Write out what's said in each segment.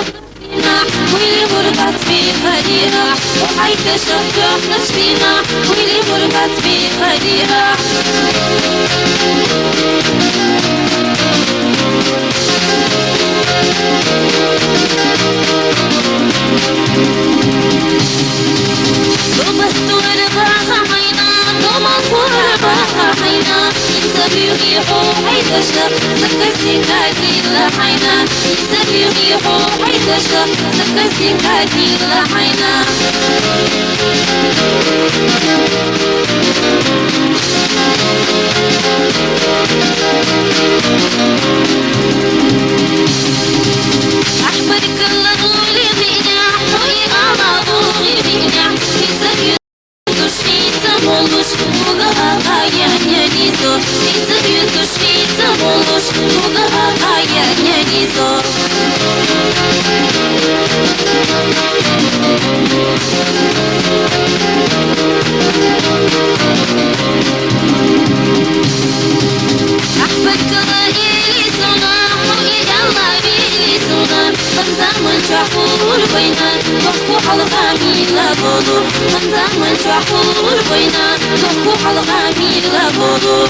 فينا والغربة في خليها وحيث شفنا فينا والغربة في خليها ضبط ورباها حينا ضمط ورباها حينا يريحو حيث شاف سكسي كاتي لحينا يريحو حيث شاف سكسي كاتي لحينا أحمد كل دولي بينا حوي أنا دولي بينا يسبي Świta wolność, długa a ja nie to. Widzę to świta wolność, długa a ja nie to. أحبك غالي سونا حوي الله بيلي سونا من شحور بينا ضحكوا حلقامي لا بودو من شحور بينا ضحكوا حلقامي لا بودو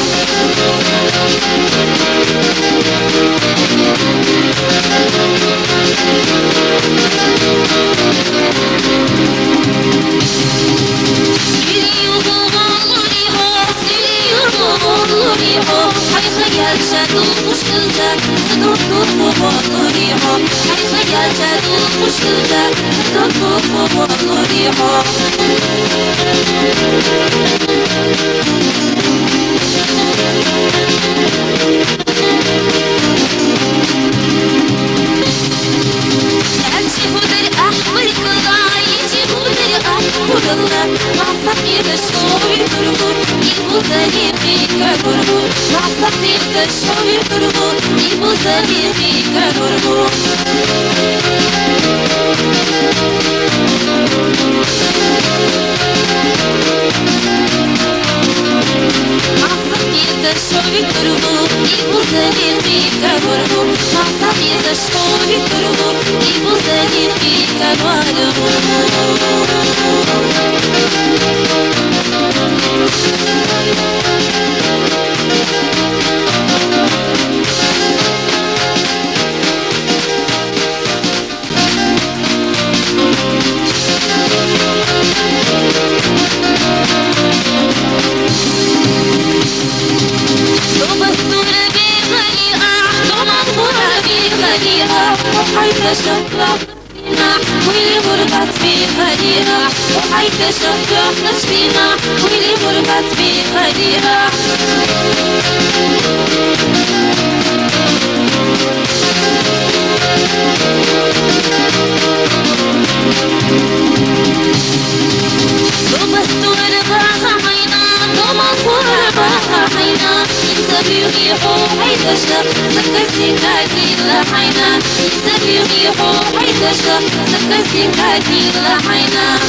حيخيال شادو مشكلتك تدرك وبطريحه حيخيال شادو مشكلتك تدرك وبطريحه أنشف الأحمر كضايج يقول الأحمر الله معصبي بالشعور يطرقون يبوزني فيك قربون معصبي بالشعور يطرقون يبوزني فيك قربون معصبي بالشعور يطرقون يبوزني فيك قربون معصبي بالشعور يطرقون يبوزني فيك قربون وحيث شفنا فينا والغربة في خليها وحيث شفنا فينا والغربة في خليها ضبط ورباها حينا ضمط ورباها حينا يريحو حيث شاف سكسي كاتي لحينا يريحو حيث شاف سكسي كاتي لحينا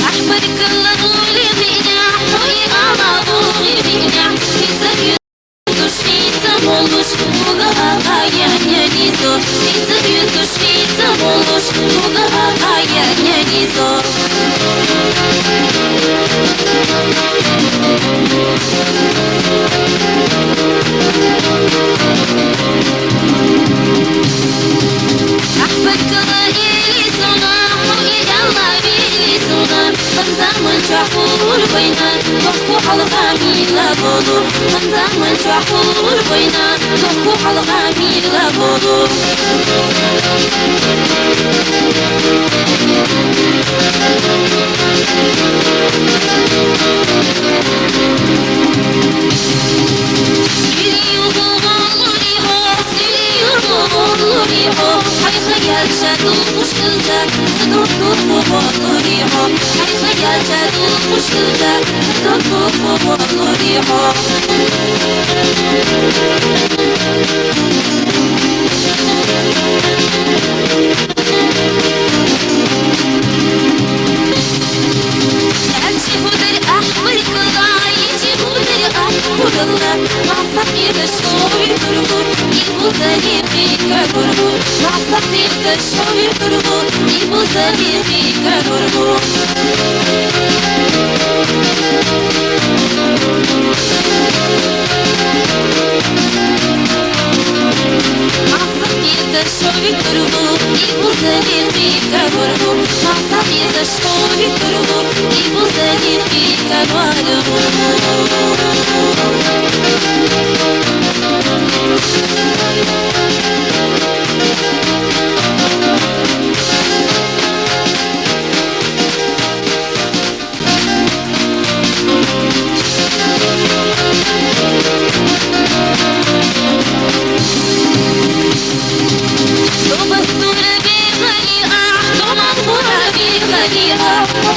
أحمد كل دولي بينا حوي أنا دولي بينا يسبي świta wolność, długa a ja nie to. Widzę to świta wolność, długa a ja nie to. أحبك غالي سونا حوي الله بيلي سونا من شحور بينا ضحكوا حلقامي لا بودو من شحور بينا ضحكوا حلقامي لا بودو حيخيال شادو مشكلتك تدرك وبطريحه حيخيال شادو مشكلتك تدرك وبطريحه Massafitas chove turbo e Buzani fica normal. Massafitas chove turbo e Buzani fica normal. Massafitas chove turbo e Buzani fica normal.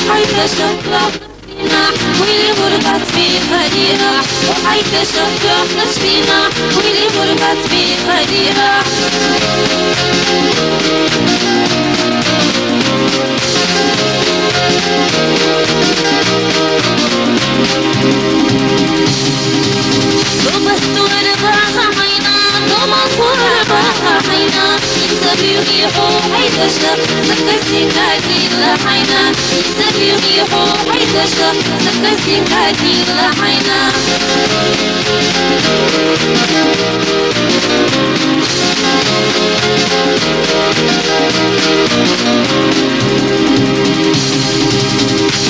وحيد شفرة نفسنا واللي غربت في خليها وحيد شفرة نفسنا واللي غربت في خليها ضبط ورباها حينا ضمن ورباها حينا يريحو حيدشة سكسي كاتي لحينا يريحو حيدشة سكسي كاتي لحينا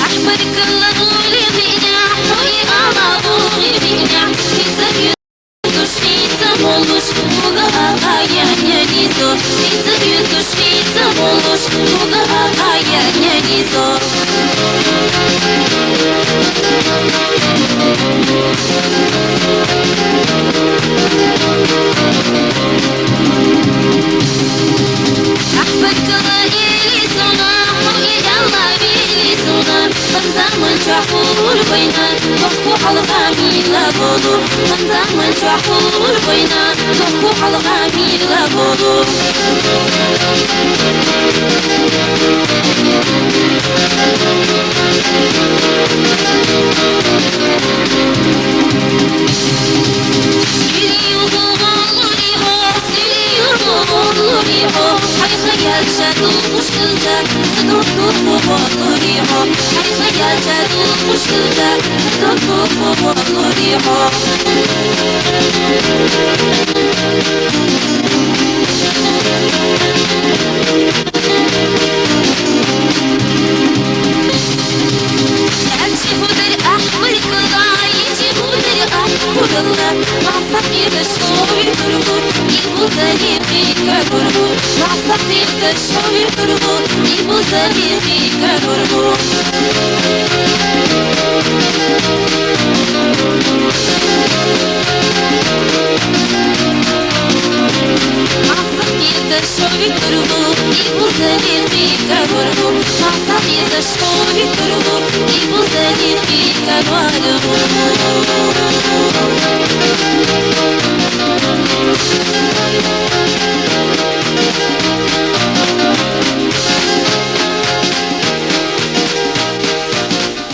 أحمد كل غولي بينا حوي على غولي بينا يسكي Świca olmuş, buga hayalinizo Bizi büyütü świca olmuş, buga hayalinizo أحبك غيري سنا حوي الله بيلي سنا من شحور بينا تخو حلقة ميلا بولو من شحور بينا تخو حلقة ميلا بولو خيال شادو مشكلتك تدور بطريقه خيال شادو مشكلتك تدور بطريقه أمشي هدر أحمر كضايجي هدر أحمر الله معصفي تشوي تربو يبوزني فيك تربو معصفي تشوي تربو يبوزني فيك تربو معصفي تشوي تربو يبوزني فيك تربو معصفي تشوي تربو يبوزني فيك تربو